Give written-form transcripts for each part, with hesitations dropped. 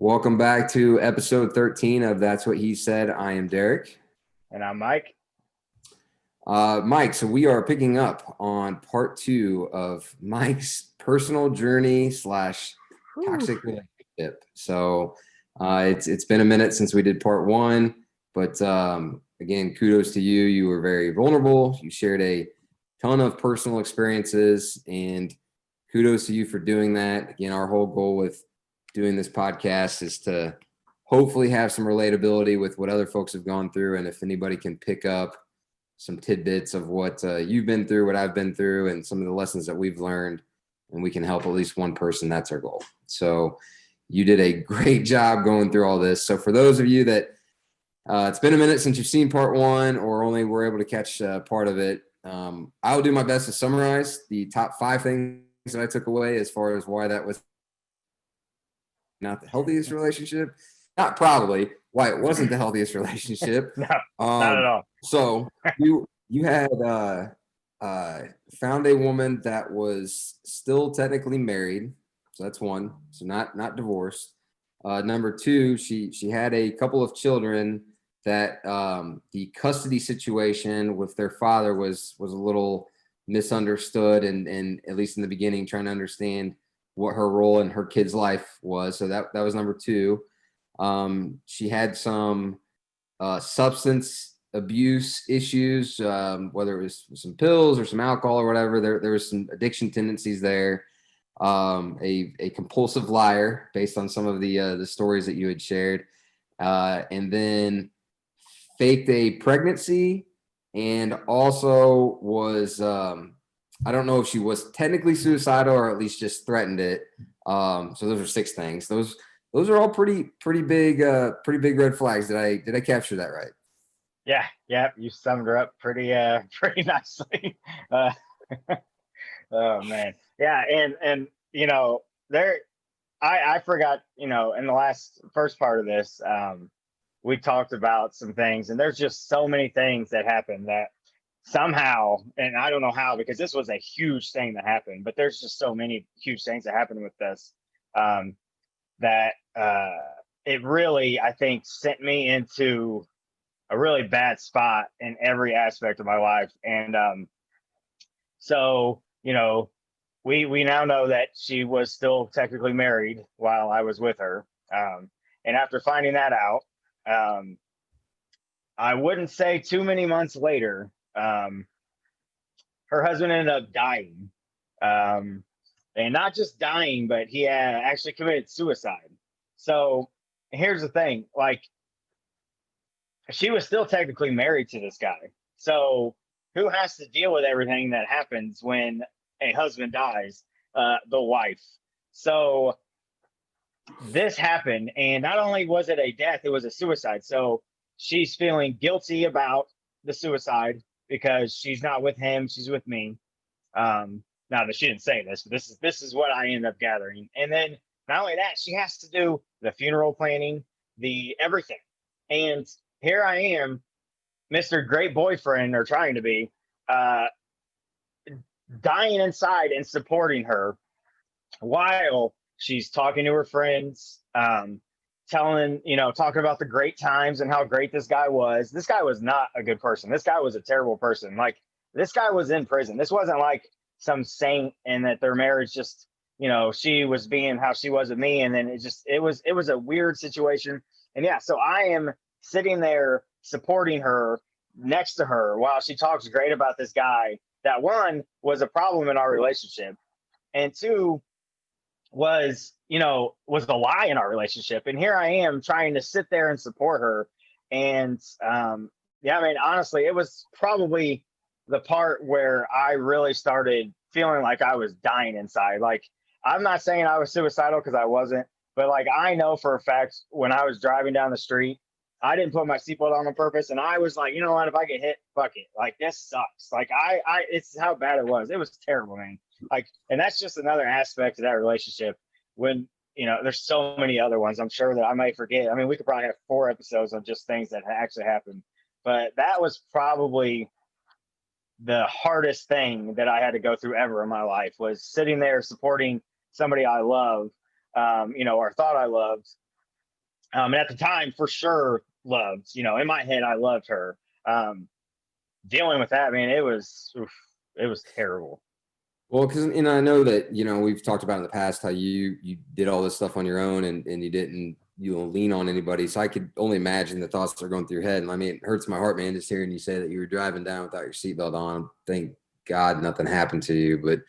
Welcome back to episode 13 of That's What He Said. I am Derek. And I'm Mike. Mike, so we are picking up on part 2 of Mike's personal journey / toxic relationship. So it's been a minute since we did part 1, but again, kudos to you. You were very vulnerable. You shared a ton of personal experiences, and kudos to you for doing that. Again, our whole goal with doing this podcast is to hopefully have some relatability with what other folks have gone through. And if anybody can pick up some tidbits of what you've been through, what I've been through, and some of the lessons that we've learned, and we can help at least one person, that's our goal. So you did a great job going through all this. So for those of you that it's been a minute since you've seen part 1 or only were able to catch part of it, I'll do my best to summarize the top 5 things that I took away as far as why that was not the healthiest relationship. Not probably why it wasn't the healthiest relationship. No, not at all. So you had found a woman that was still technically married. So that's one. So not divorced. Number 2, she had a couple of children that the custody situation with their father was a little misunderstood, and at least in the beginning, trying to understand what her role in her kid's life was. So that was number 2. She had some substance abuse issues, whether it was some pills or some alcohol or whatever. There was some addiction tendencies there. A compulsive liar based on some of the stories that you had shared, and then faked a pregnancy, and also was I don't know if she was technically suicidal or at least just threatened it. So those are 6 things. Those are all pretty big red flags. Did I capture that right? Yeah. You summed her up pretty nicely. Oh man. Yeah. And I forgot, in the first part of this, we talked about some things, and there's just so many things that happened that somehow, and I don't know how, because this was a huge thing that happened, but there's just so many huge things that happened with this, that it really, I think, sent me into a really bad spot in every aspect of my life. And so, we now know that she was still technically married while I was with her. And after finding that out, I wouldn't say too many months later, her husband ended up dying. And not just dying, but he had actually committed suicide. So here's the thing, like, she was still technically married to this guy. So who has to deal with everything that happens when a husband dies? The wife. So this happened, and not only was it a death, it was a suicide. So she's feeling guilty about the suicide because she's not with him, she's with me. Now that she didn't say this, but this is what I end up gathering. And then not only that, she has to do the funeral planning, the everything. And here I am, Mr. Great Boyfriend, or trying to be, dying inside and supporting her while she's talking to her friends, talking about the great times and how great this guy was. This guy was not a good person. This guy was a terrible person. Like, this guy was in prison. This wasn't like some saint, and that their marriage just, she was being how she was with me. And then it was a weird situation. And yeah, so I am sitting there supporting her next to her while she talks great about this guy that, 1, was a problem in our relationship, and 2, was a lie in our relationship. And here I am trying to sit there and support her. And honestly, it was probably the part where I really started feeling like I was dying inside. Like, I'm not saying I was suicidal, because I wasn't, but like, I know for a fact when I was driving down the street, I didn't put my seatbelt on purpose, and I was like, you know what, if I get hit, fuck it. Like, this sucks. Like, it's how bad it was. It was terrible, man. Like, and that's just another aspect of that relationship. When, there's so many other ones I'm sure that I might forget. I mean, we could probably have 4 episodes of just things that actually happened, but that was probably the hardest thing that I had to go through ever in my life, was sitting there supporting somebody I love, or thought I loved, And at the time, for sure, loved. In my head, I loved her. Dealing with that, man, it was terrible. Well, because I know that we've talked about in the past how you did all this stuff on your own and you didn't lean on anybody. So I could only imagine the thoughts that are going through your head. And I mean, it hurts my heart, man, just hearing you say that you were driving down without your seatbelt on. Thank God nothing happened to you. But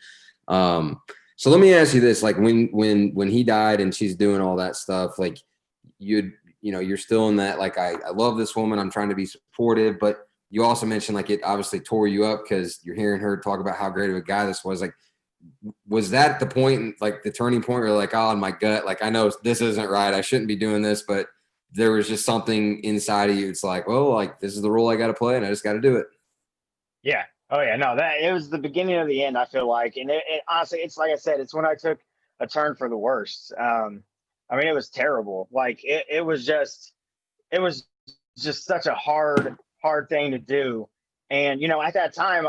so let me ask you this: like when he died and she's doing all that stuff, like you're still in that like I love this woman. I'm trying to be supportive, but you also mentioned like it obviously tore you up because you're hearing her talk about how great of a guy this was. Like, was that the point, like the turning point where like, oh, in my gut, like I know this isn't right. I shouldn't be doing this, but there was just something inside of you. It's like, well, like this is the role I got to play and I just got to do it. Yeah. Oh yeah. No, that it was the beginning of the end. I feel like, and it honestly, it's like I said, it's when I took a turn for the worst. I mean, it was terrible. Like it was just such a hard thing to do. And at that time,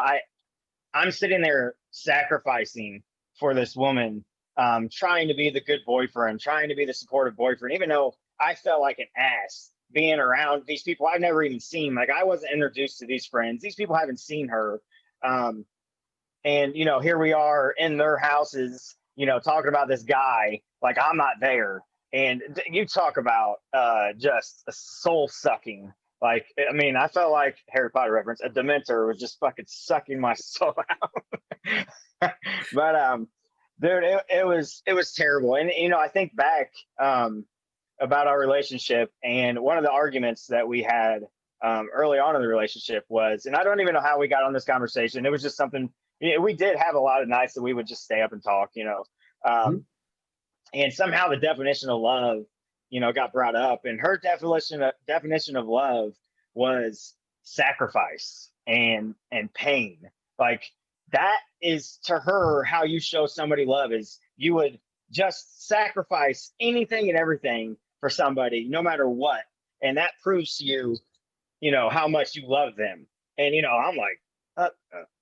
I'm sitting there sacrificing for this woman, trying to be the good boyfriend, trying to be the supportive boyfriend, even though I felt like an ass being around these people I've never even seen. Like I wasn't introduced to these friends. These people haven't seen her. Um, and here we are in their houses, talking about this guy, like I'm not there. And you talk about just soul sucking. Like, I mean, I felt like Harry Potter reference, a Dementor was just fucking sucking my soul out. But dude, it was terrible. And I think back about our relationship, and one of the arguments that we had early on in the relationship was, and I don't even know how we got on this conversation. It was just something, we did have a lot of nights that we would just stay up and talk, Mm-hmm. and somehow the definition of love, got brought up, and her definition of love was sacrifice and pain. Like that is to her how you show somebody love is you would just sacrifice anything and everything for somebody, no matter what, and that proves to you, how much you love them. And I'm like,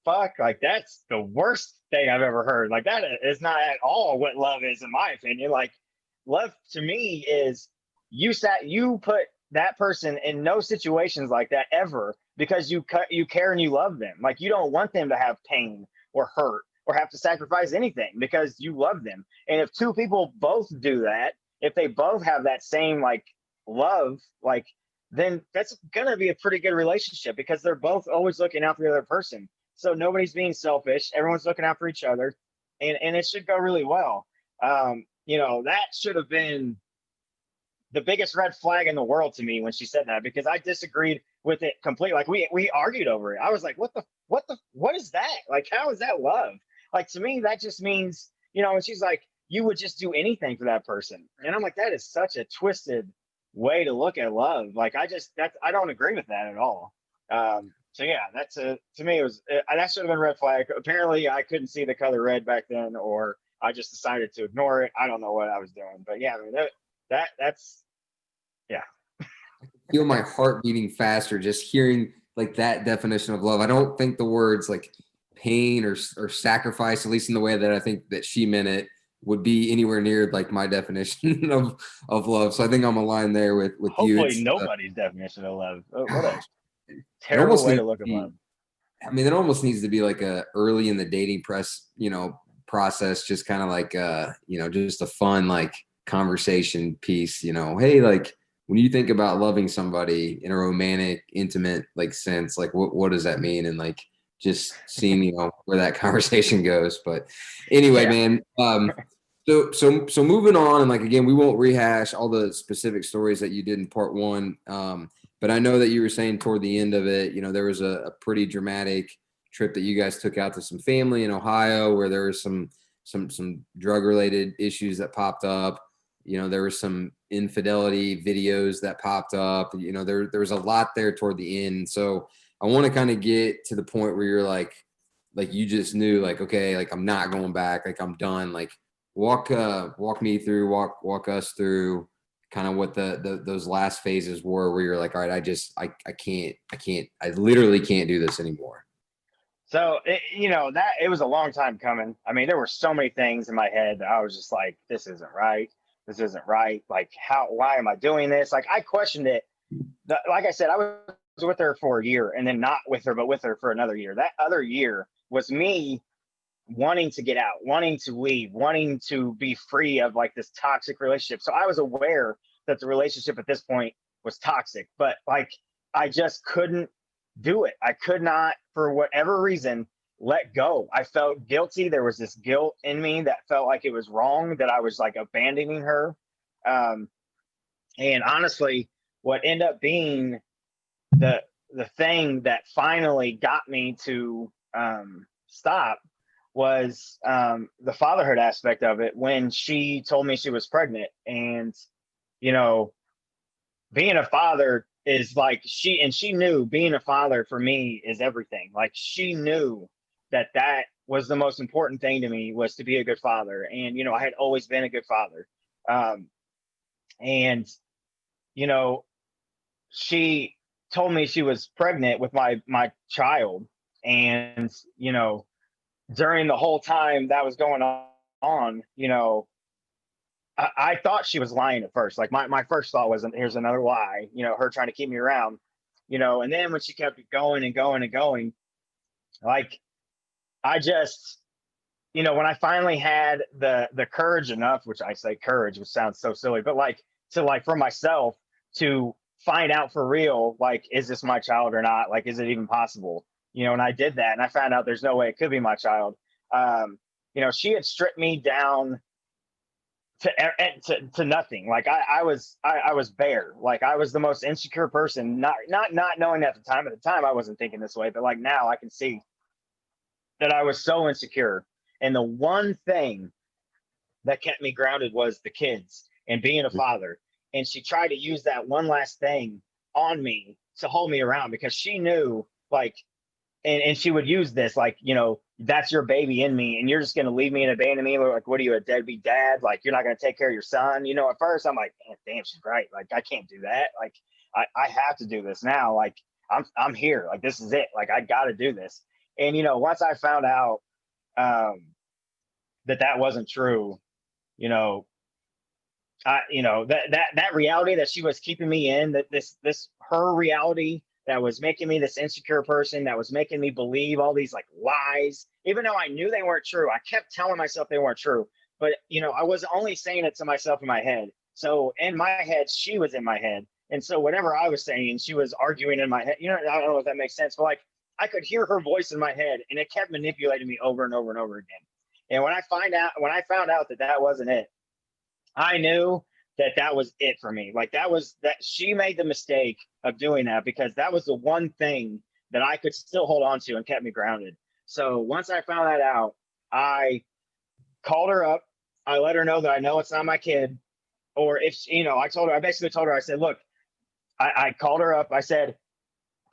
fuck, like that's the worst thing I've ever heard. Like that is not at all what love is, in my opinion. Like love to me is you put that person in no situations like that ever, because you care and you love them. Like you don't want them to have pain or hurt or have to sacrifice anything because you love them. And if two people both do that, if they both have that same like love, like then that's gonna be a pretty good relationship because they're both always looking out for the other person. So nobody's being selfish. Everyone's looking out for each other, and it should go really well. That should have been the biggest red flag in the world to me when she said that, because I disagreed with it completely. Like we argued over it. I was like, what is that? Like, how is that love? Like to me, that just means, and she's like, you would just do anything for that person. And I'm like, that is such a twisted way to look at love. Like I don't agree with that at all. So yeah, to me, it was that should have been a red flag. Apparently I couldn't see the color red back then, or I just decided to ignore it. I don't know what I was doing, but yeah, I mean, that's yeah. Feel my heart beating faster just hearing like that definition of love. I don't think the words like pain or sacrifice, at least in the way that I think that she meant it, would be anywhere near like my definition of love. So I think I'm aligned there with you. Hopefully It's nobody's definition of love. What a it terrible almost way needs to look to at love. be, I mean, it almost needs to be like a early in the dating process, just kind of like just a fun like conversation piece, hey, like when you think about loving somebody in a romantic, intimate like sense, like what does that mean? And like just seeing, where that conversation goes. But anyway, Yeah. man, so moving on, and like again, we won't rehash all the specific stories that you did in part one. But I know that you were saying toward the end of it, there was a pretty dramatic trip that you guys took out to some family in Ohio where there was some drug related issues that popped up. There was some infidelity videos that popped up. There was a lot there toward the end. So I want to kind of get to the point where you're like you just knew like, okay, like I'm not going back, like I'm done. Like walk us through kind of what those last phases were where you're like, all right, I literally can't do this anymore. So it was a long time coming. I mean, there were so many things in my head that I was just like, this isn't right. this isn't right. Like, why am I doing this? Like, I questioned it. Like I said, I was with her for a year, and then not with her, but with her for another year. That other year was me wanting to get out, wanting to leave, wanting to be free of like this toxic relationship. So I was aware that the relationship at this point was toxic, but like I just couldn't do it. I could not, for whatever reason, let go. I felt guilty. There was this guilt in me that felt like it was wrong, that I was like abandoning her. Um, and honestly, what ended up being the thing that finally got me to stop was the fatherhood aspect of it, when she told me she was pregnant. And you know, being a father is like, she knew being a father for me is everything. Like, she knew that that was the most important thing to me, was to be a good father. And you know, I had always been a good father. And you know, she told me she was pregnant with my child. And you know, during the whole time that was going on, you know, I thought she was lying at first. Like, my first thought was, here's another lie, you know, her trying to keep me around, you know. And then when she kept going and going and going, like, I just, you know, when I finally had the courage enough, which I say courage, which sounds so silly, but like, to like, for myself to find out for real, like, is this my child or not? Like, is it even possible? You know, and I did that, and I found out there's no way it could be my child. You know, she had stripped me down to nothing. Like, I was bare. Like, I was the most insecure person, not knowing at the time. At the time, I wasn't thinking this way, but like now I can see that I was so insecure. And the one thing that kept me grounded was the kids and being a father. And she tried to use that one last thing on me to hold me around, because she knew, like, and she would use this, like, you know, that's your baby in me, and you're just going to leave me and abandon me. Like, what are you, a deadbeat dad? Like, you're not going to take care of your son. You know, at first I'm like, damn, she's right. Like, I can't do that. Like, I have to do this now. Like, I'm here. Like, this is it. Like, I got to do this. And, you know, once I found out that wasn't true, you know, you know, that reality that she was keeping me in, that this her reality that was making me this insecure person, that was making me believe all these like lies, even though I knew they weren't true. I kept telling myself they weren't true, but you know, I was only saying it to myself in my head. So in my head, she was in my head, and so whatever I was saying, she was arguing in my head. You know, I don't know if that makes sense, but like, I could hear her voice in my head, and it kept manipulating me over and over and over again. And when I found out that that wasn't it, I knew that that was it for me. Like, that she made the mistake of doing that, because that was the one thing that I could still hold on to and kept me grounded. So once I found that out, I called her up. I let her know that I know it's not my kid. Or if, you know, I basically told her, I said, look, I called her up. I said,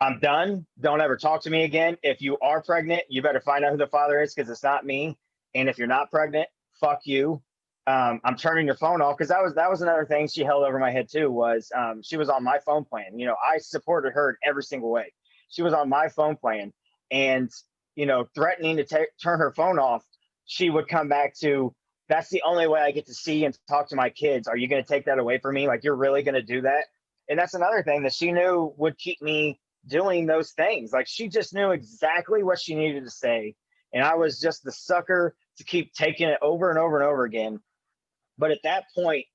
I'm done. Don't ever talk to me again. If you are pregnant, you better find out who the father is, because it's not me. And if you're not pregnant, fuck you. I'm turning your phone off, because that was another thing she held over my head too, was she was on my phone plan. You know, I supported her in every single way. She was on my phone plan, and you know, threatening to turn her phone off. She would come back to, that's the only way I get to see and talk to my kids. Are you going to take that away from me? Like, you're really going to do that? And that's another thing that she knew would keep me doing those things. Like, she just knew exactly what she needed to say, and I was just the sucker to keep taking it over and over and over again. But at that point,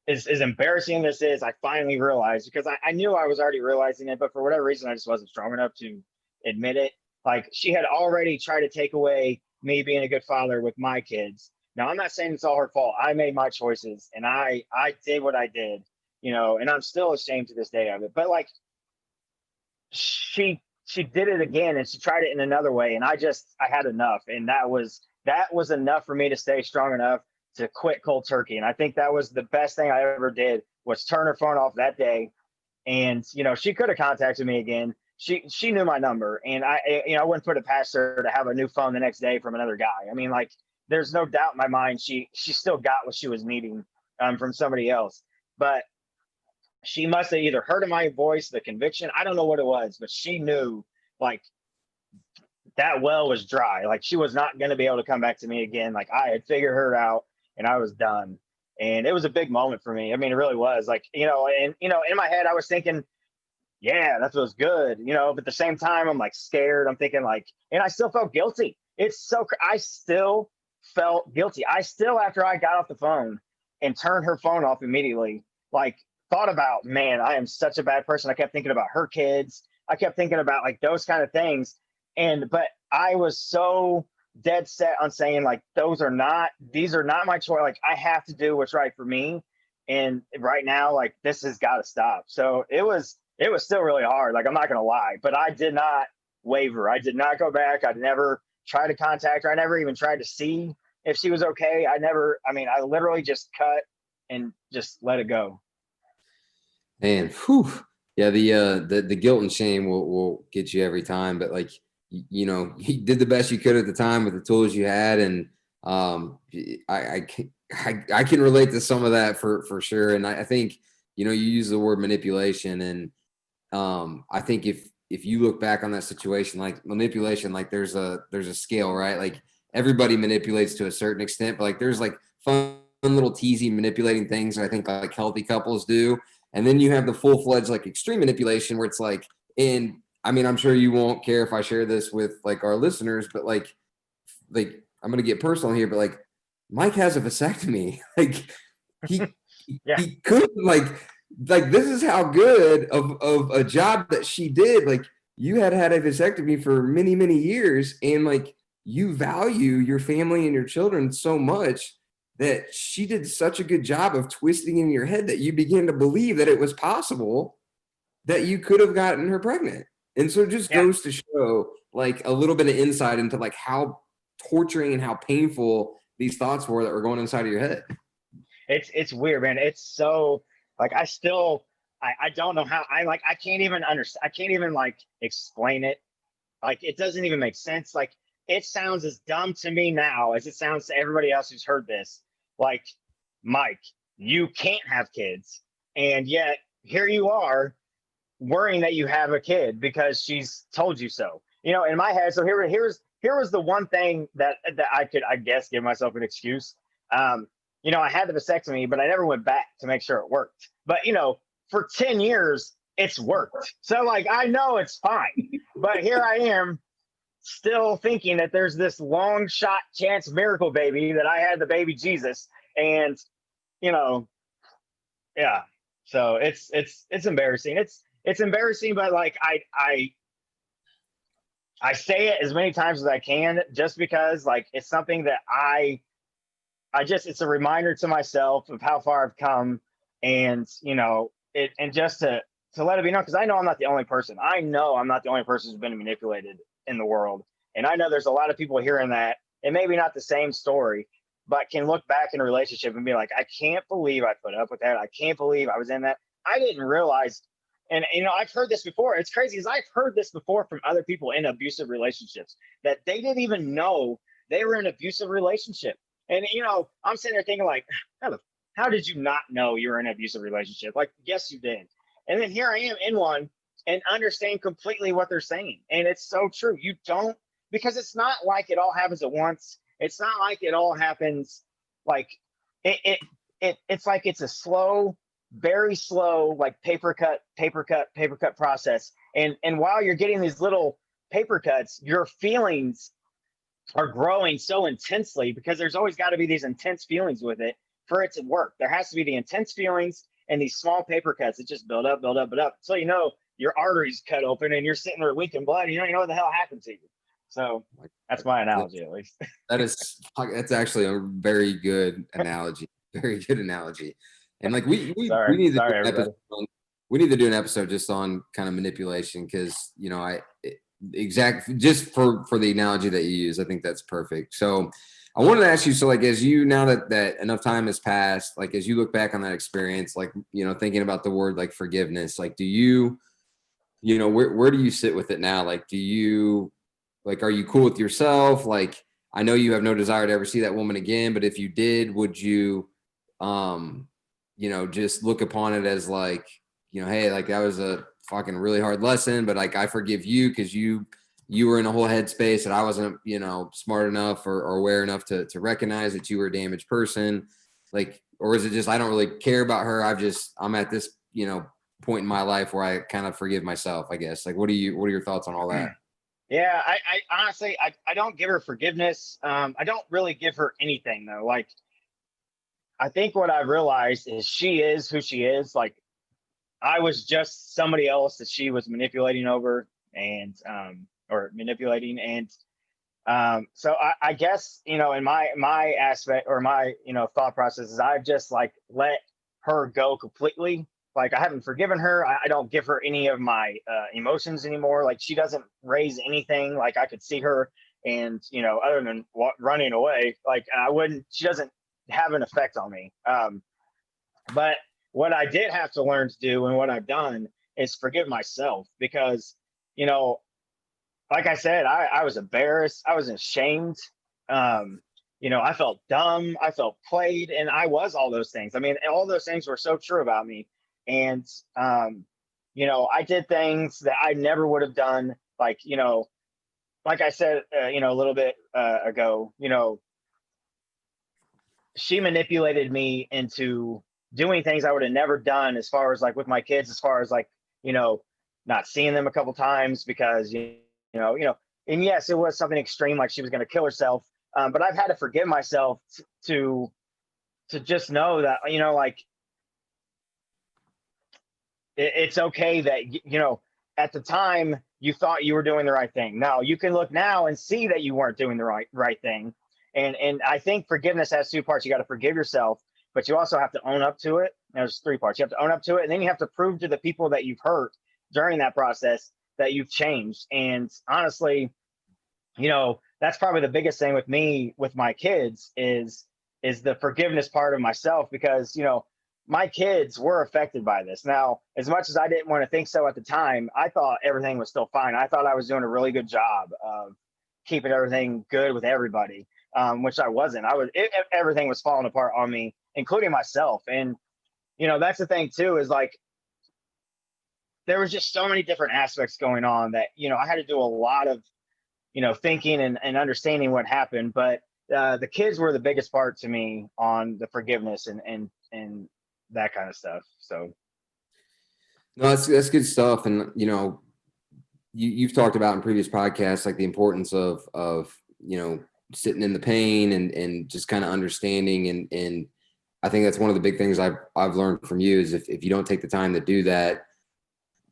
as embarrassing as this is, I finally realized, because I knew I was already realizing it, but for whatever reason, I just wasn't strong enough to admit it. Like, she had already tried to take away me being a good father with my kids. Now, I'm not saying it's all her fault. I made my choices, and I did what I did, you know, and I'm still ashamed to this day of it. But like, she did it again, and she tried it in another way, and I had enough. And that was enough for me to stay strong enough to quit cold turkey. And I think that was the best thing I ever did, was turn her phone off that day. And you know, she could have contacted me again. She knew my number, and I wouldn't put it past her to have a new phone the next day from another guy. I mean, like, there's no doubt in my mind she still got what she was needing from somebody else. But she must have either heard in my voice the conviction. I don't know what it was, but she knew, like, that well was dry. Like, she was not going to be able to come back to me again. Like, I had figured her out, and I was done. And it was a big moment for me. I mean, it really was, like, and in my head I was thinking, yeah, that was good, but at the same time I'm like scared. I'm thinking like, and I still felt guilty. I still felt guilty. I still, after I got off the phone and turned her phone off immediately, like, thought about, man, I am such a bad person. I kept thinking about her kids. I kept thinking about like those kind of things. But I was so dead set on saying like, these are not my choice. Like, I have to do what's right for me. And right now, like, this has got to stop. So it was still really hard. Like, I'm not going to lie, but I did not waver. I did not go back. I never tried to contact her. I never even tried to see if she was okay. I literally just cut and just let it go. Man, whew. Yeah, the guilt and shame will get you every time. But like, you did the best you could at the time with the tools you had, and I can relate to some of that for sure. And I think you use the word manipulation, and I think if you look back on that situation, like manipulation, like there's a scale, right? Like everybody manipulates to a certain extent, but like there's like fun little teasy manipulating things. I think like healthy couples do. And then you have the full-fledged like extreme manipulation where it's like, and I mean, I'm sure you won't care if I share this with like our listeners, but like I'm gonna get personal here, but like Mike has a vasectomy. Like he Yeah. he could like this is how good of a job that she did. Like you had a vasectomy for many, many years, and like you value your family and your children so much that she did such a good job of twisting in your head that you began to believe that it was possible that you could have gotten her pregnant. And so it just Yeah. goes to show like a little bit of insight into like how torturing and how painful these thoughts were that were going inside of your head. It's weird, man. It's so, like, I don't know how, I can't even understand. I can't even like explain it. Like, it doesn't even make sense. Like, it sounds as dumb to me now as it sounds to everybody else who's heard this. Like, Mike, you can't have kids, and yet here you are worrying that you have a kid because she's told you so. In my head. So here was the one thing that I could, I guess, give myself an excuse. I had the vasectomy, but I never went back to make sure it worked. But for 10 years, it's worked. So like, I know it's fine. But here I am still thinking that there's this long shot chance miracle baby, that I had the baby Jesus. And, you know, yeah. So it's embarrassing. It's embarrassing, but like I say it as many times as I can, just because like it's something that it's a reminder to myself of how far I've come, and and just to let it be known, because I know I'm not the only person. I know I'm not the only person who's been manipulated in the world, and I know there's a lot of people hearing that, and maybe not the same story, but can look back in a relationship and be like, I can't believe I put up with that. I can't believe I was in that. I didn't realize. And I've heard this before. It's crazy, because I've heard this before from other people in abusive relationships, that they didn't even know they were in an abusive relationship. And I'm sitting there thinking like, how did you not know you were in an abusive relationship? Like, yes, you did. And then here I am in one and understand completely what they're saying. And it's so true. You don't, because it's not like it all happens at once. It's not like it all happens like it's like it's a slow, very slow, like paper cut process. And while you're getting these little paper cuts, your feelings are growing so intensely, because there's always got to be these intense feelings with it for it to work. There has to be the intense feelings and these small paper cuts that just build up. So your arteries cut open and you're sitting there leaking blood. You don't know what the hell happened to you. So that's my analogy, at least. That's actually a very good analogy. Very good analogy. And like we need to do an episode. We need to do an episode just on kind of manipulation, because just for the analogy that you use, I think that's perfect. So I wanted to ask you, so like, as you, now that enough time has passed, like as you look back on that experience, like thinking about the word like forgiveness, like do you where do you sit with it now? Like do you, like, are you cool with yourself? Like, I know you have no desire to ever see that woman again, but if you did, would you just look upon it as like, hey, like that was a fucking really hard lesson, but like I forgive you because you you were in a whole headspace that I wasn't, you know, smart enough or aware enough to recognize that you were a damaged person? Like, or is it just, I don't really care about her. I'm at this, you know, point in my life where I kind of forgive myself, I guess. Like, what are your thoughts on all that? Yeah, I honestly, I don't give her forgiveness. I don't really give her anything though. Like, I think what I've realized is she is who she is. Like, I was just somebody else that she was manipulating over and or manipulating. And so I guess, you know, in my aspect or my, you know, thought process is I've just like let her go completely. Like, I haven't forgiven her. I don't give her any of my emotions anymore. Like, she doesn't raise anything. Like, I could see her, and, you know, other than running away, like, I wouldn't. She doesn't have an effect on me. But what I did have to learn to do, and what I've done, is forgive myself, because, you know, like I said, I was embarrassed. I was ashamed. Um, you know, I felt dumb. I felt played, and I was all those things. I mean, all those things were so true about me. And, you know, I did things that I never would have done. Like, you know, like I said, you know, a little bit ago, you know, she manipulated me into doing things I would have never done, as far as like with my kids, as far as like, you know, not seeing them a couple times because, you know, and yes, it was something extreme, like she was going to kill herself. But I've had to forgive myself to just know that, you know, like, it's okay that, you know, at the time you thought you were doing the right thing. Now you can look now and see that you weren't doing the right thing. And I think forgiveness has two parts. You got to forgive yourself, but you also have to own up to it. There's three parts. You have to own up to it, and then you have to prove to the people that you've hurt during that process that you've changed. And honestly, you know, that's probably the biggest thing with me with my kids is the forgiveness part of myself, because, you know, my kids were affected by this. Now, as much as I didn't want to think so at the time, I thought everything was still fine. I thought I was doing a really good job of keeping everything good with everybody, which I wasn't. Everything was falling apart on me, including myself. And, you know, that's the thing too, is like, there was just so many different aspects going on that, you know, I had to do a lot of, you know, thinking and understanding what happened. But the kids were the biggest part to me on the forgiveness and that kind of stuff. So No, that's good stuff. And, you know, you've talked about in previous podcasts, like the importance of, you know, sitting in the pain and just kind of understanding. And I think that's one of the big things I've learned from you is if you don't take the time to do that,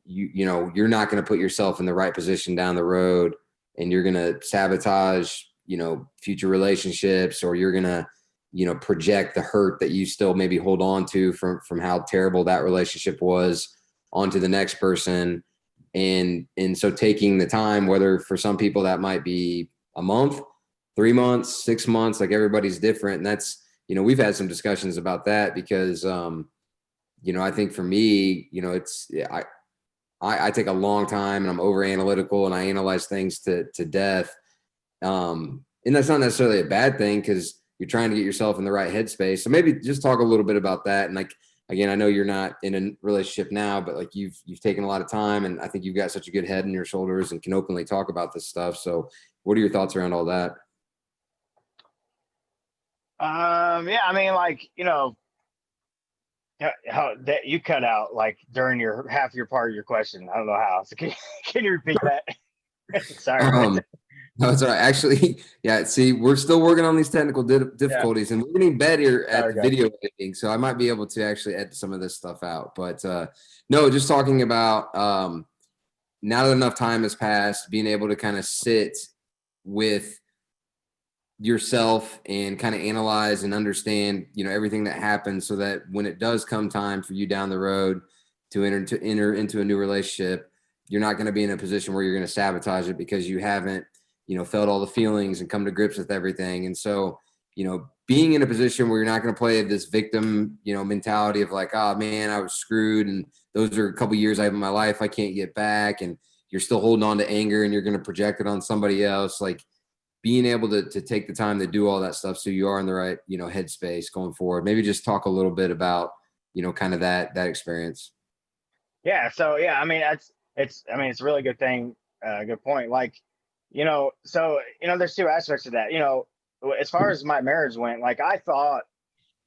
you know, you're not going to put yourself in the right position down the road, and you're going to sabotage, you know, future relationships, or you're going to, you know, project the hurt that you still maybe hold on to from how terrible that relationship was onto the next person. And so taking the time, whether for some people that might be a month, 3 months, 6 months, like everybody's different. And that's, you know, we've had some discussions about that because, you know, I think for me, you know, I take a long time, and I'm over analytical, and I analyze things to death. And that's not necessarily a bad thing, because you're trying to get yourself in the right headspace. So maybe just talk a little bit about that. And like, again, I know you're not in a relationship now, but like you've taken a lot of time, and I think you've got such a good head on your shoulders and can openly talk about this stuff. So what are your thoughts around all that? yeah, I mean, like, you know, how that you cut out like during your half your part of your question. I don't know how. So can you repeat that? Sorry. Um, no, it's all right. Actually, yeah. See, we're still working on these technical Yeah. difficulties, and we're getting better at Sorry, the guys. video editing. So I might be able to actually edit some of this stuff out. But no, just talking about now that enough time has passed, being able to kind of sit with yourself and kind of analyze and understand, you know, everything that happens, so that when it does come time for you down the road to enter into a new relationship, you're not going to be in a position where you're going to sabotage it because you haven't, you know, felt all the feelings and come to grips with everything. And so, you know, being in a position where you're not going to play this victim, you know, mentality of like, oh man, I was screwed, and those are a couple years I have in my life I can't get back, and you're still holding on to anger and you're going to project it on somebody else. Like, being able to take the time to do all that stuff, so you are in the right, you know, headspace going forward. Maybe just talk a little bit about, you know, kind of that experience. Yeah. So yeah, I mean, it's a really good thing. Good point. Like, So, there's two aspects to that. As far as my marriage went, like I thought,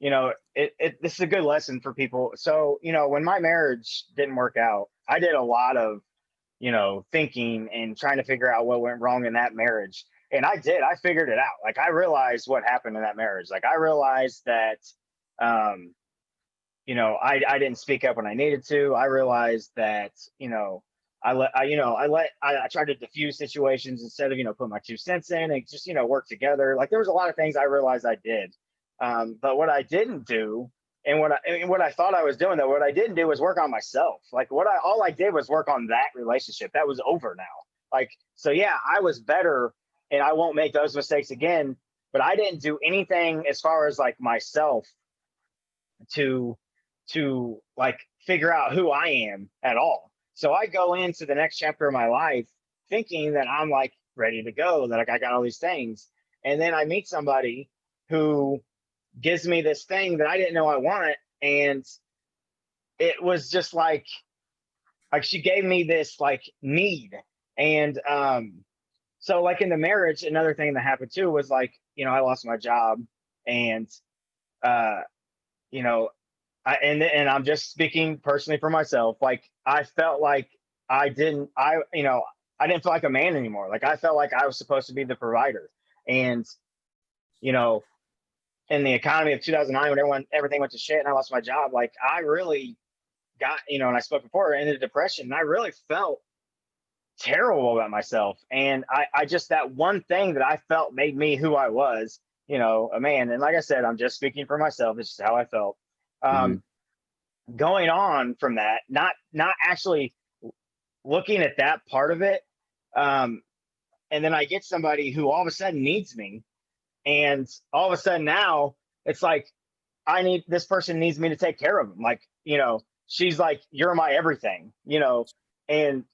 this is a good lesson for people. So, when my marriage didn't work out, I did a lot of, thinking and trying to figure out what went wrong in that marriage. And I figured it out. Like I realized what happened in that marriage. Like I realized that, um, I didn't speak up when I needed to. I realized that, I tried to diffuse situations instead of, put my 2 cents in and just, work together. Like there was a lot of things I realized I did. But what I didn't do, and what I thought I was doing, though, what I didn't do was work on myself. Like all I did was work on that relationship. That was over now. Like, so yeah, I was better and I won't make those mistakes again, but I didn't do anything as far as like myself to like figure out who I am at all. So I go into the next chapter of my life thinking that I'm like ready to go, that like I got all these things. And then I meet somebody who gives me this thing that I didn't know I wanted. And it was just like she gave me this like need. And so like in the marriage, another thing that happened too was like, I lost my job and you know, and I'm just speaking personally for myself. Like I felt like I didn't feel like a man anymore. Like I felt like I was supposed to be the provider. And, you know, in the economy of 2009, when everything went to shit and I lost my job, like I really got, and I spoke before, into depression. And I really felt terrible about myself. And I just, that one thing that I felt made me who I was, a man. And like I said, I'm just speaking for myself. It's just how I felt. Mhm. Going on from that, not actually looking at that part of it. And then I get somebody who all of a sudden needs me. And all of a sudden now it's like, this person needs me to take care of them. Like, she's like, you're my everything, and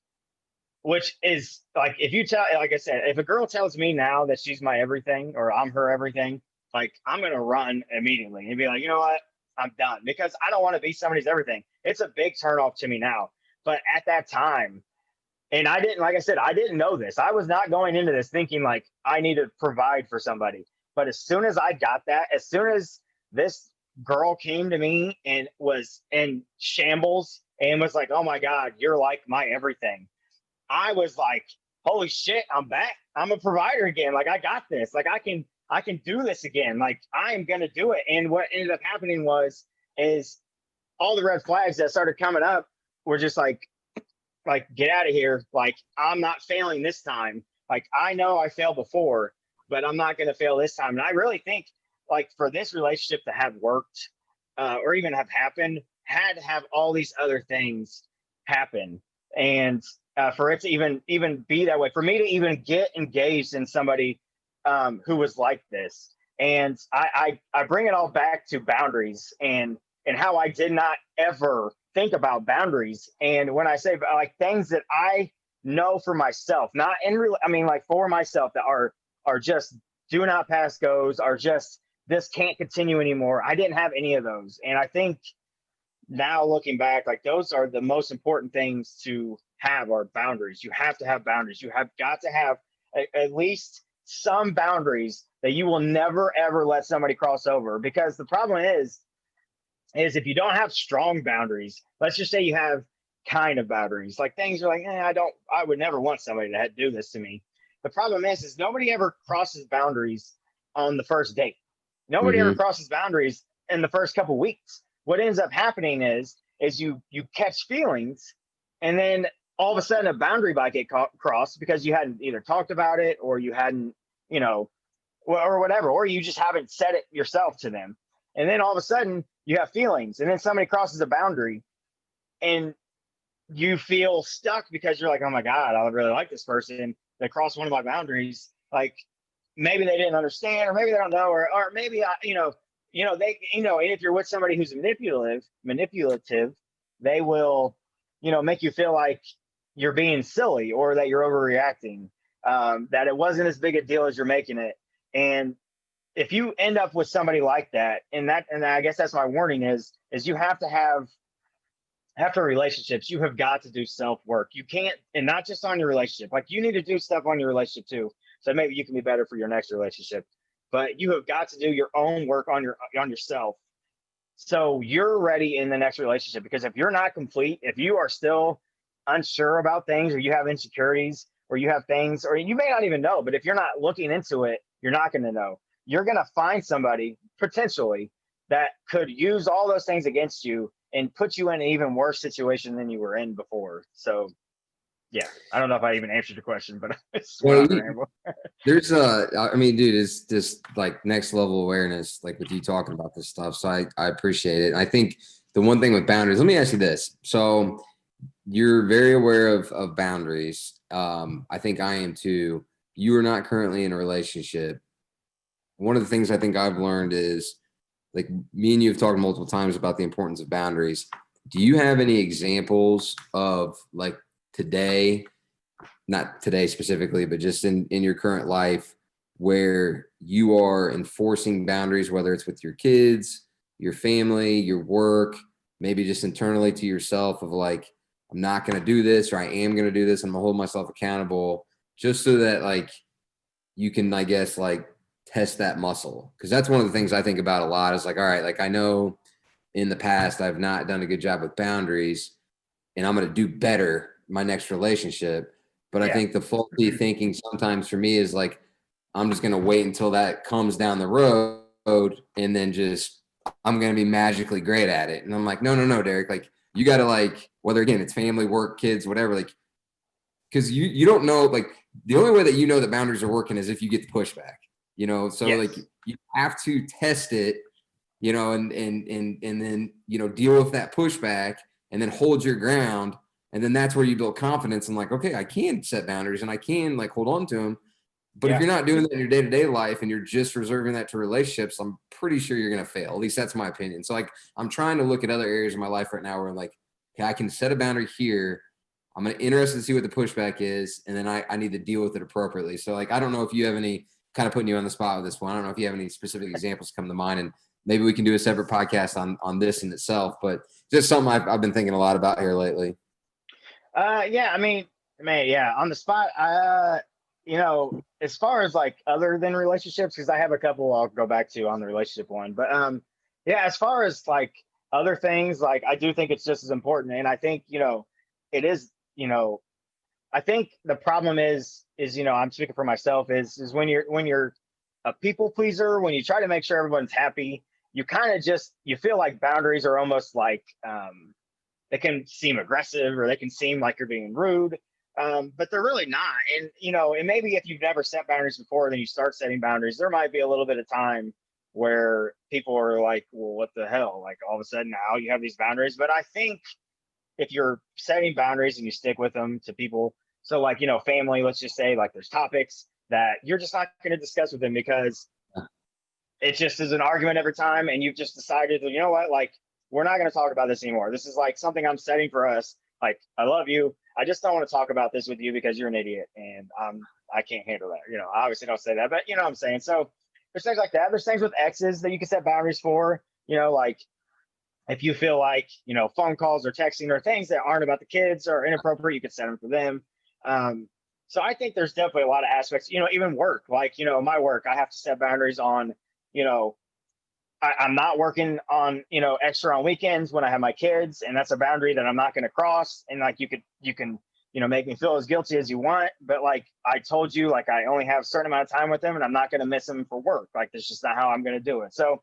which is like, if you tell, like I said, if a girl tells me now that she's my everything or I'm her everything, like I'm going to run immediately and be like, you know what? I'm done, because I don't want to be somebody's everything. It's a big turnoff to me now. But at that time, and I didn't, like I said, I didn't know this. I was not going into this thinking like I need to provide for somebody. But as soon as I got that, as soon as this girl came to me and was in shambles and was like, oh my God, you're like my everything, I was like, holy shit, I'm back. I'm a provider again. Like I got this. Like I can do this again. Like I am gonna do it. And what ended up happening is all the red flags that started coming up were just like get out of here. Like I'm not failing this time. Like I know I failed before, but I'm not gonna fail this time. And I really think like for this relationship to have worked, or even have happened, had to have all these other things happen. And for it to even be that way, for me to even get engaged in somebody who was like this. And I bring it all back to boundaries and how I did not ever think about boundaries. And when I say like things that I know for myself, not in real, I mean like for myself, that are just do not pass goes, are just, this can't continue anymore. I didn't have any of those. And I think now looking back, like those are the most important things to have, are boundaries. You have to have boundaries. You have got to have at least some boundaries that you will never ever let somebody cross over. Because the problem is if you don't have strong boundaries, let's just say you have kind of boundaries, like things are like, I would never want somebody to do this to me. The problem is nobody ever crosses boundaries on the first date. Nobody ever Mhm. crosses boundaries in the first couple weeks. What ends up happening is you catch feelings, and then all of a sudden a boundary might get crossed because you hadn't either talked about it, or you hadn't, or whatever, or you just haven't said it yourself to them. And then all of a sudden you have feelings, and then somebody crosses a boundary and you feel stuck because you're like, oh my God, I really like this person. They crossed one of my boundaries. Like maybe they didn't understand, or maybe they don't know, or maybe they, and if you're with somebody who's manipulative, they will, make you feel like you're being silly or that you're overreacting, that it wasn't as big a deal as you're making it. And if you end up with somebody like that, and I guess that's my warning is you have to have after relationships, you have got to do self work. You can't, and not just on your relationship. Like you need to do stuff on your relationship too, so maybe you can be better for your next relationship. But you have got to do your own work on yourself, so you're ready in the next relationship. Because if you're not complete, if you are still unsure about things, or you have insecurities, or you have things, or you may not even know, but if you're not looking into it, you're not going to know. You're going to find somebody potentially that could use all those things against you and put you in an even worse situation than you were in before. So yeah, I don't know if I even answered your question, but it's went Well, on a ramble. there's I mean, dude, it's just like next level awareness, like with you talking about this stuff. So I appreciate it. And I think the one thing with boundaries, let me ask you this. So you're very aware of boundaries. I think I am too. You are not currently in a relationship. One of the things I think I've learned is, like, me and you have talked multiple times about the importance of boundaries. Do you have any examples of, like, today, not today specifically, but just in your current life, where you are enforcing boundaries, whether it's with your kids, your family, your work, maybe just internally to yourself, of like, I'm not going to do this, or I am going to do this, and I'm going to hold myself accountable, just so that, like, you can, I guess, like, test that muscle? Because that's one of the things I think about a lot, is like, all right, like, I know in the past I've not done a good job with boundaries, and I'm going to do better my next relationship. But I Yeah. think the faulty thinking sometimes for me is like, I'm just going to wait until that comes down the road, and then just, I'm going to be magically great at it. And I'm like, no, no, no, Derek, like, you got to, like, whether again, it's family, work, kids, whatever, like, because you don't know, like, the only way that you know that boundaries are working is if you get the pushback, so like, Yes. you have to test it, and then, deal with that pushback, and then hold your ground. And then that's where you build confidence, and like, okay, I can set boundaries, and I can, like, hold on to them. But if Yeah. you're not doing that in your day-to-day life, and you're just reserving that to relationships, I'm pretty sure you're going to fail. At least that's my opinion. So, like, I'm trying to look at other areas of my life right now where, like, okay, I can set a boundary here. I'm going to interested to see what the pushback is, and then I need to deal with it appropriately. So, like, I don't know if you have any, kind of putting you on the spot with this one, I don't know if you have any specific examples come to mind, and maybe we can do a separate podcast on this in itself. But just something I've been thinking a lot about here lately. Yeah, I mean, man, yeah, on the spot. As far as like other than relationships, because I have a couple I'll go back to on the relationship one. But yeah, as far as like other things, like I do think it's just as important. And I think, it is, I think the problem is, I'm speaking for myself, is when you're a people pleaser, when you try to make sure everyone's happy, you kind of just you feel like boundaries are almost like they can seem aggressive, or they can seem like you're being rude, but they're really not. And maybe if you've never set boundaries before, then you start setting boundaries, there might be a little bit of time where people are like, well, what the hell? Like all of a sudden now you have these boundaries. But I think if you're setting boundaries and you stick with them to people, so like, family, let's just say, like there's topics that you're just not going to discuss with them because it just is an argument every time, and you've just decided, you know what, like we're not going to talk about this anymore. This is like something I'm setting for us. Like, I love you, I just don't want to talk about this with you because you're an idiot, and I can't handle that. I obviously don't say that, but you know what I'm saying. So there's things like that. There's things with exes that you can set boundaries for. Like if you feel like, phone calls or texting or things that aren't about the kids or inappropriate, you can set them for them. So I think there's definitely a lot of aspects, even work, like, my work, I have to set boundaries on, you know, I'm not working on, extra on weekends when I have my kids, and that's a boundary that I'm not going to cross. And like, you can, make me feel as guilty as you want, but like I told you, like I only have a certain amount of time with them, and I'm not going to miss them for work. Like that's just not how I'm going to do it. So,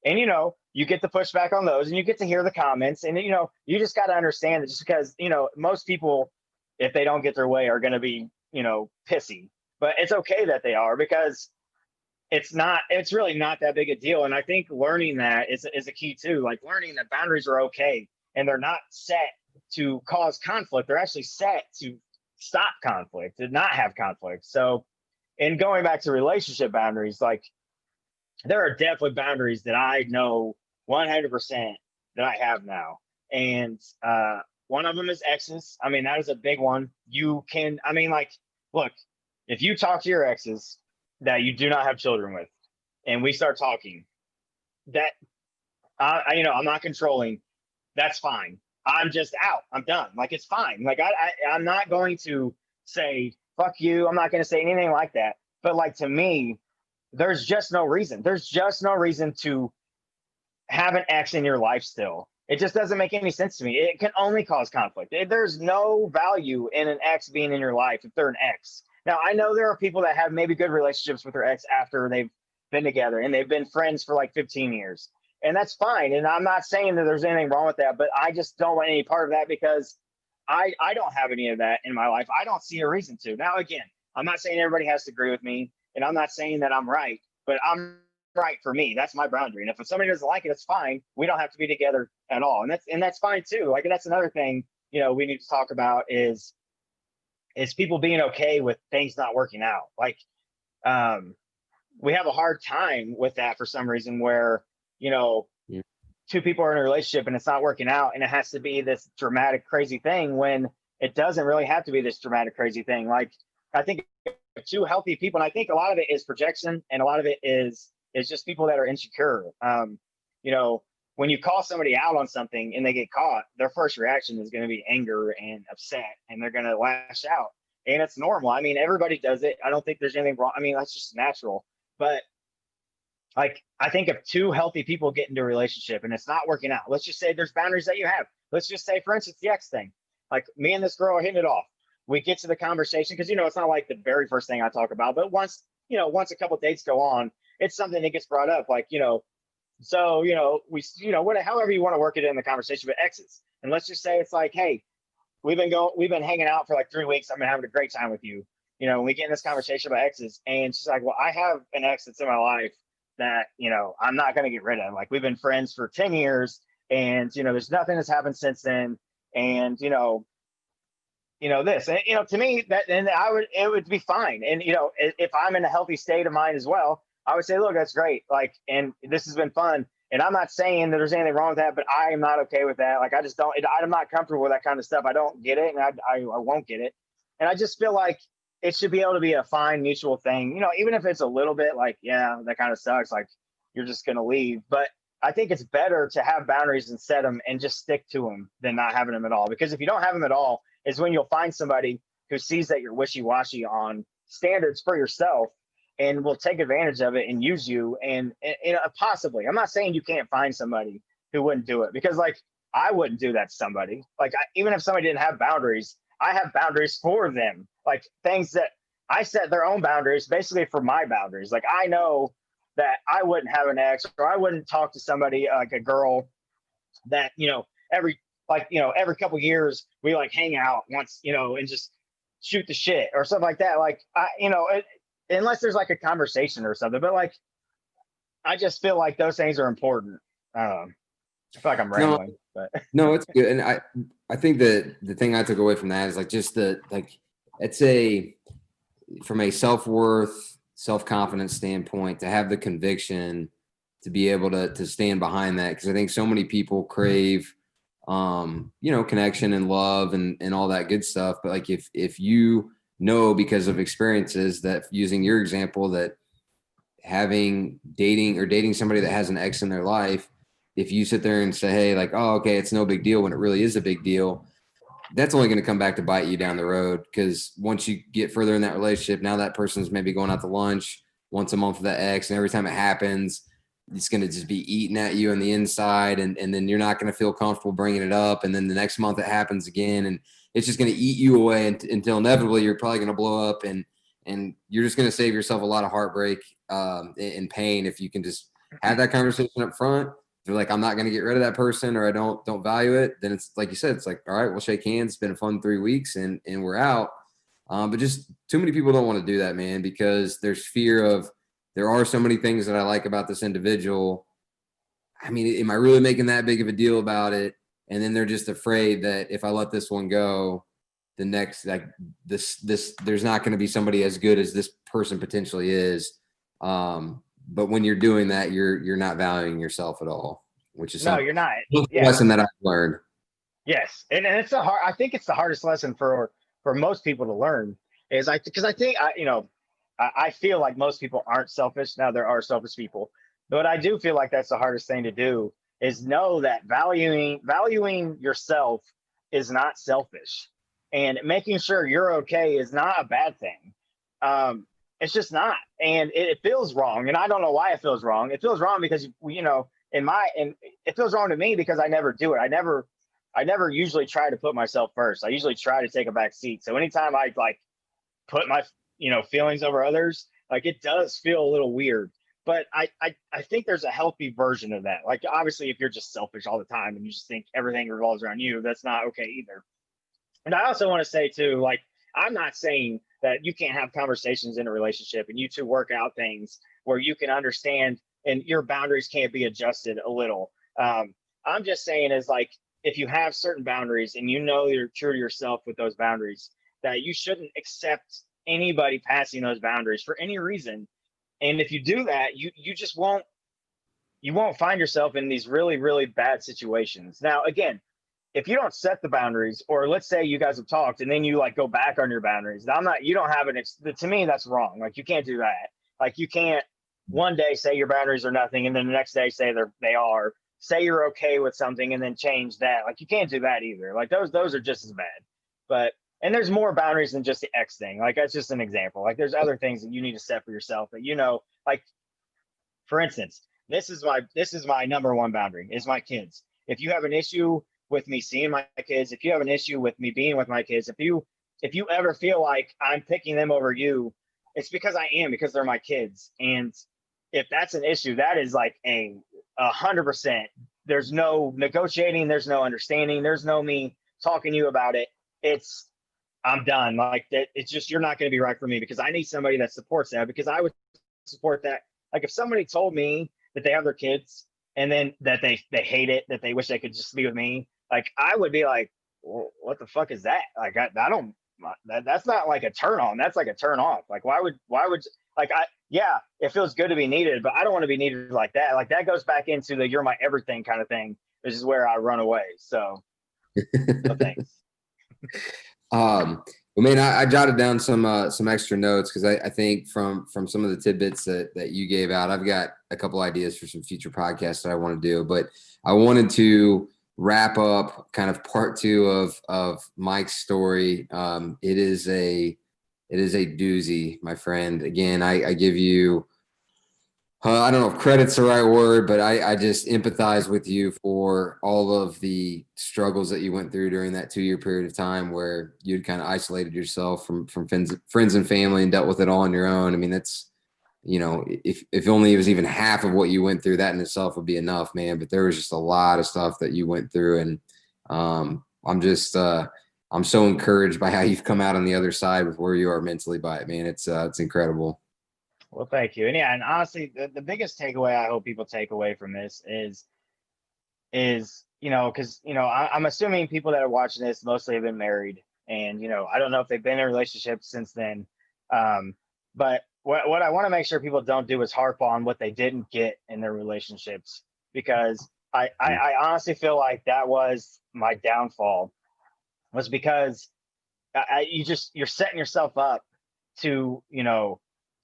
and you get the pushback on those, and you get to hear the comments, and you just got to understand that just because most people, if they don't get their way, are going to be pissy, but it's okay that they are, because it's really not that big a deal. And I think learning that is a key too, like learning that boundaries are okay, and they're not set to cause conflict. They're actually set to stop conflict, to not have conflict. So, and going back to relationship boundaries, like there are definitely boundaries that I know 100% that I have now. And one of them is exes. I mean, that is a big one. Like, look, if you talk to your exes that you do not have children with, and we start talking, that I'm not controlling, that's fine. I'm just out. I'm done. Like, it's fine. Like, I'm not going to say, fuck you. I'm not going to say anything like that. But like, to me, there's just no reason. There's just no reason to have an ex in your life still. It just doesn't make any sense to me. It can only cause conflict. There's no value in an ex being in your life if they're an ex. Now, I know there are people that have maybe good relationships with their ex after they've been together and they've been friends for like 15 years. And that's fine. And I'm not saying that there's anything wrong with that, but I just don't want any part of that because I don't have any of that in my life. I don't see a reason to. Now, again, I'm not saying everybody has to agree with me, and I'm not saying that I'm right, but I'm right for me. That's my boundary. And if somebody doesn't like it, it's fine. We don't have to be together at all. And that's fine too. Like, that's another thing, we need to talk about is people being okay with things not working out. Like, we have a hard time with that for some reason where, Yeah. two people are in a relationship and it's not working out and it has to be this dramatic, crazy thing when it doesn't really have to be this dramatic, crazy thing. Like, I think two healthy people, and I think a lot of it is projection and a lot of it is just people that are insecure. When you call somebody out on something and they get caught, their first reaction is going to be anger and upset, and they're going to lash out. And it's normal. I mean, everybody does it. I don't think there's anything wrong. I mean, that's just natural. But like, I think if two healthy people get into a relationship and it's not working out, let's just say there's boundaries that you have. Let's just say, for instance, the X thing. Like, me and this girl are hitting it off. We get to the conversation because, it's not like the very first thing I talk about, but once a couple of dates go on, it's something that gets brought up. Like, so, however you want to work it in the conversation, but exes. And let's just say it's like, hey, we've been hanging out for like 3 weeks. I've been having a great time with you. We get in this conversation about exes, and she's like, well, I have an ex that's in my life that, I'm not going to get rid of. Like, we've been friends for 10 years and, there's nothing that's happened since then. And, this, and, to me it would be fine. And, if I'm in a healthy state of mind as well, I would say, look, that's great. Like, and this has been fun. And I'm not saying that there's anything wrong with that, but I am not okay with that. Like, I just don't, I'm not comfortable with that kind of stuff. I don't get it. And I won't get it. And I just feel like it should be able to be a fine mutual thing, even if it's a little bit like, yeah, that kind of sucks. Like, you're just going to leave. But I think it's better to have boundaries and set them and just stick to them than not having them at all. Because if you don't have them at all, is when you'll find somebody who sees that you're wishy-washy on standards for yourself and will take advantage of it and use you. And possibly, I'm not saying you can't find somebody who wouldn't do it, because like, I wouldn't do that to somebody. Like, even if somebody didn't have boundaries, I have boundaries for them. Like, things that I set their own boundaries basically for my boundaries. Like, I know that I wouldn't have an ex, or I wouldn't talk to somebody like a girl that, every couple of years we like hang out once, and just shoot the shit or something like that. Like, unless there's like a conversation or something, but like, I just feel like those things are important. I feel like I'm rambling, but no, it's good. And I think that the thing I took away from that is like, just from a self-worth, self-confidence standpoint, to have the conviction to be able to stand behind that. Cause I think so many people crave, connection and love and all that good stuff. But like, if you know, because of experiences, that, using your example, that dating somebody that has an ex in their life, if you sit there and say, hey, like, oh, okay, it's no big deal, when it really is a big deal, that's only going to come back to bite you down the road. Because once you get further in that relationship, now that person's maybe going out to lunch once a month with that ex, and every time it happens, it's going to just be eating at you on the inside, and then you're not going to feel comfortable bringing it up, and then the next month it happens again, and it's just going to eat you away until inevitably you're probably going to blow up, and you're just going to save yourself a lot of heartbreak and pain if you can just have that conversation up front. If you're like, I'm not going to get rid of that person, or I don't value it, then it's like you said, it's like, all right, we'll shake hands. It's been a fun 3 weeks, and we're out. But just too many people don't want to do that, man, because there's fear of, there are so many things that I like about this individual. I mean, am I really making that big of a deal about it? And then they're just afraid that if I let this one go, the next, like this, there's not going to be somebody as good as this person potentially is. But when you're doing that, you're not valuing yourself at all, which is no, you're not. a lesson that I've learned. Yes, and it's I think it's the hardest lesson for most people to learn, is because I think I feel like most people aren't selfish. Now, there are selfish people, but I do feel like that's the hardest thing to do, is know that valuing yourself is not selfish, and making sure you're okay is not a bad thing. It's just not, and it feels wrong, and I don't know why it feels wrong. It feels wrong because and it feels wrong to me because I never do it. I never usually try to put myself first. I usually try to take a back seat. So anytime I like put my feelings over others, like it does feel a little weird. But I think there's a healthy version of that. Like obviously, if you're just selfish all the time and you just think everything revolves around you, that's not okay either. And I also want to say too, like I'm not saying that you can't have conversations in a relationship and you two work out things where you can understand and your boundaries can't be adjusted a little. I'm just saying is like if you have certain boundaries and you know you're true to yourself with those boundaries, that you shouldn't accept anybody passing those boundaries for any reason. And if you do that, you just won't find yourself in these really, really bad situations. Now, again, if you don't set the boundaries, or let's say you guys have talked and then you like go back on your boundaries, you don't have to me, that's wrong. Like you can't do that. Like you can't one day say your boundaries are nothing and then the next day say they are. Say you're okay with something and then change that. Like you can't do that either. Like those are just as bad. But and there's more boundaries than just the X thing. Like that's just an example. Like there's other things that you need to set for yourself that like for instance, this is my number one boundary is my kids. If you have an issue with me seeing my kids, if you have an issue with me being with my kids, if you ever feel like I'm picking them over you, it's because I am, because they're my kids. And if that's an issue, that is like 100%. There's no negotiating. There's no understanding. There's no me talking to you about it. I'm done. Like that. It's just, you're not going to be right for me, because I need somebody that supports that, because I would support that. Like if somebody told me that they have their kids and then that they hate it, that they wish they could just be with me, like I would be like, well, what the fuck is that? Like I don't, that's not like a turn on. That's like a turn off. Like why would like yeah, it feels good to be needed, but I don't want to be needed like that. Like that goes back into the you're my everything kind of thing. This is where I run away. So thanks. Well, man, I jotted down some extra notes because I think from some of the tidbits that you gave out, I've got a couple ideas for some future podcasts that I want to do. But I wanted to wrap up kind of part two of Mike's story. It is a doozy, my friend. Again, I give you. I don't know if credit's the right word, but I just empathize with you for all of the struggles that you went through during that 2-year period of time where you'd kind of isolated yourself from friends and family and dealt with it all on your own. I mean, that's, if only it was even half of what you went through, that in itself would be enough, man. But there was just a lot of stuff that you went through. And I'm so encouraged by how you've come out on the other side with where you are mentally by it, man. It's incredible. Well, thank you. And yeah, and honestly, the biggest takeaway I hope people take away from this is, because, I'm assuming people that are watching this mostly have been married, and, I don't know if they've been in relationships since then. But what I want to make sure people don't do is harp on what they didn't get in their relationships, because I honestly feel like that was my downfall, was because you're setting yourself up to,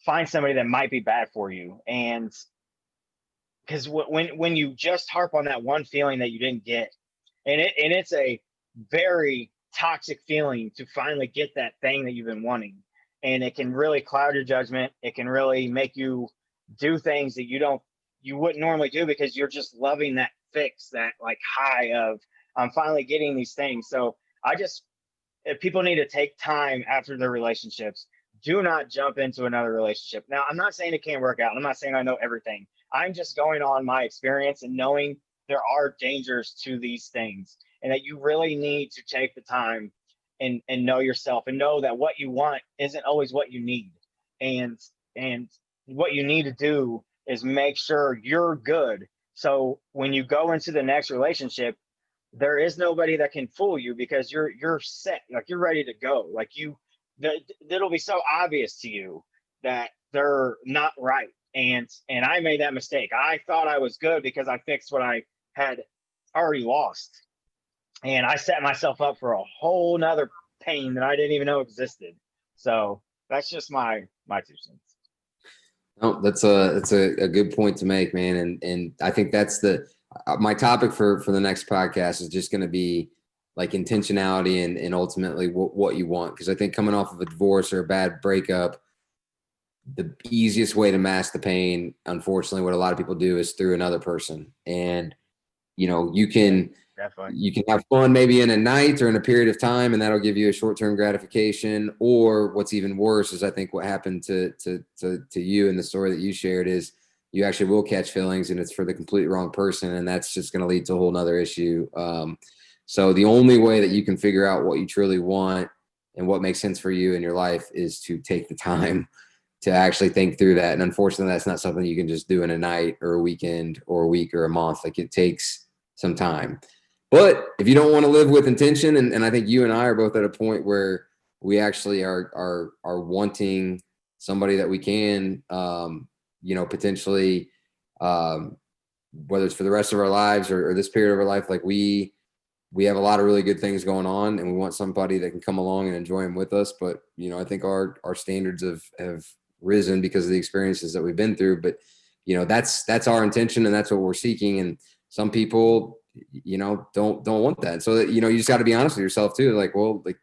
find somebody that might be bad for you. And because when you just harp on that one feeling that you didn't get, and it's a very toxic feeling to finally get that thing that you've been wanting, and it can really cloud your judgment. It can really make you do things that you wouldn't normally do, because you're just loving that fix, that like high of I'm finally getting these things. So if people need to take time after their relationships, do not jump into another relationship. Now, I'm not saying it can't work out. I'm not saying I know everything. I'm just going on my experience and knowing there are dangers to these things, and that you really need to take the time and know yourself, and know that what you want isn't always what you need. And what you need to do is make sure you're good. So when you go into the next relationship, there is nobody that can fool you, because you're set, like you're ready to go. Like it'll be so obvious to you that they're not right. And I made that mistake. I thought I was good because I fixed what I had already lost. And I set myself up for a whole nother pain that I didn't even know existed. So that's just my 2 cents. No, that's a good point to make, man. And I think that's my topic for the next podcast is just going to be like intentionality and ultimately what you want. Because I think coming off of a divorce or a bad breakup, the easiest way to mask the pain, unfortunately, what a lot of people do is through another person. And you can have fun maybe in a night or in a period of time, and that'll give you a short-term gratification. Or what's even worse is I think what happened to you in the story that you shared is you actually will catch feelings, and it's for the completely wrong person, and that's just going to lead to a whole nother issue. So the only way that you can figure out what you truly want and what makes sense for you in your life is to take the time to actually think through that. And unfortunately, that's not something you can just do in a night or a weekend or a week or a month. Like, it takes some time. But if you don't want to live with intention, and I think you and I are both at a point where we actually are wanting somebody that we can, potentially, whether it's for the rest of our lives or this period of our life, like we have a lot of really good things going on, and we want somebody that can come along and enjoy them with us. But, I think our standards have risen because of the experiences that we've been through. But, that's our intention, and that's what we're seeking. And some people, don't want that. So that, you just got to be honest with yourself too. Like, well, like,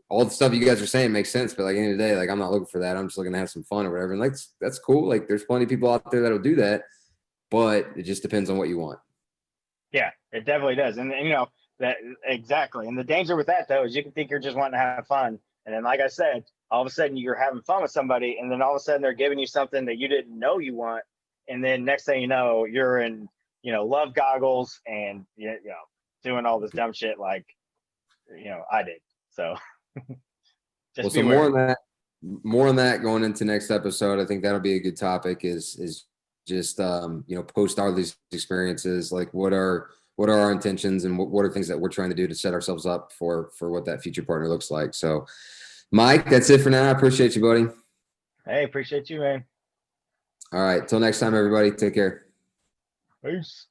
all the stuff you guys are saying makes sense, but like, at the end of the day, like, I'm not looking for that. I'm just looking to have some fun or whatever. And like, that's cool. Like, there's plenty of people out there that'll do that, but it just depends on what you want. Yeah, it definitely does. And that exactly. And the danger with that though is you can think you're just wanting to have fun, and then, like I said, all of a sudden you're having fun with somebody, and then all of a sudden they're giving you something that you didn't know you want, and then next thing you know, you're in love goggles and doing all this dumb shit like I did. So just so more on that going into next episode. I think that'll be a good topic, is just post all these experiences, like what are our intentions, and what are things that we're trying to do to set ourselves up for what that future partner looks like. So Mike, that's it for now. I appreciate you, buddy. Hey, appreciate you, man. All right, till next time, everybody, take care. Peace.